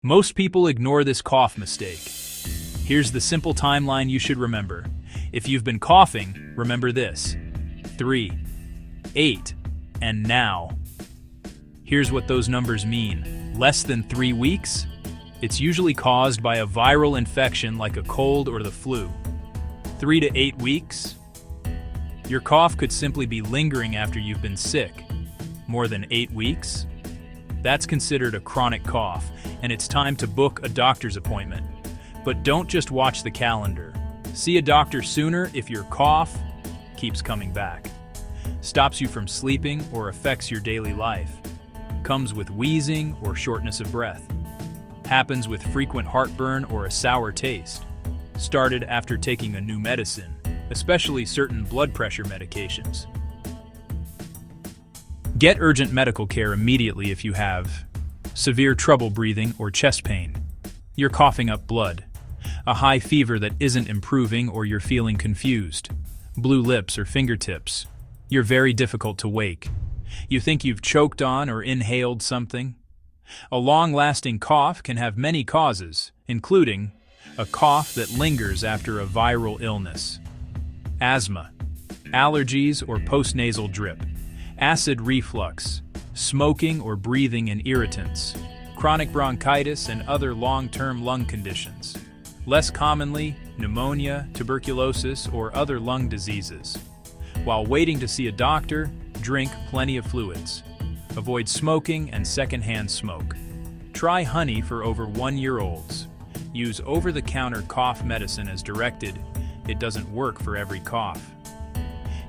Most people ignore this cough mistake. Here's the simple timeline you should remember. If you've been coughing, remember this: 3, 8, and now. Here's what those numbers mean. Less than 3 weeks? It's usually caused by a viral infection like a cold or the flu. 3 to 8 weeks? Your cough could simply be lingering after you've been sick. More than 8 weeks? That's considered a chronic cough, and it's time to book a doctor's appointment. But don't just watch the calendar. See a doctor sooner if your cough keeps coming back, stops you from sleeping or affects your daily life, comes with wheezing or shortness of breath, happens with frequent heartburn or a sour taste, started after taking a new medicine, especially certain blood pressure medications. Get urgent medical care immediately if you have severe trouble breathing or chest pain, you're coughing up blood, a high fever that isn't improving or you're feeling confused, blue lips or fingertips, you're very difficult to wake, you think you've choked on or inhaled something. A long-lasting cough can have many causes, including a cough that lingers after a viral illness, asthma, allergies or postnasal drip, acid reflux, smoking or breathing and irritants, chronic bronchitis and other long-term lung conditions. Less commonly, pneumonia, tuberculosis, or other lung diseases. While waiting to see a doctor, drink plenty of fluids. Avoid smoking and secondhand smoke. Try honey for over 1-year-olds. Use over-the-counter cough medicine as directed. It doesn't work for every cough.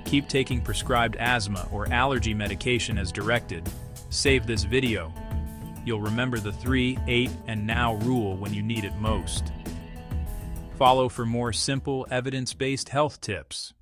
Keep taking prescribed asthma or allergy medication as directed. Save this video. You'll remember the 3, 8, and now rule when you need it most. Follow for more simple, evidence-based health tips.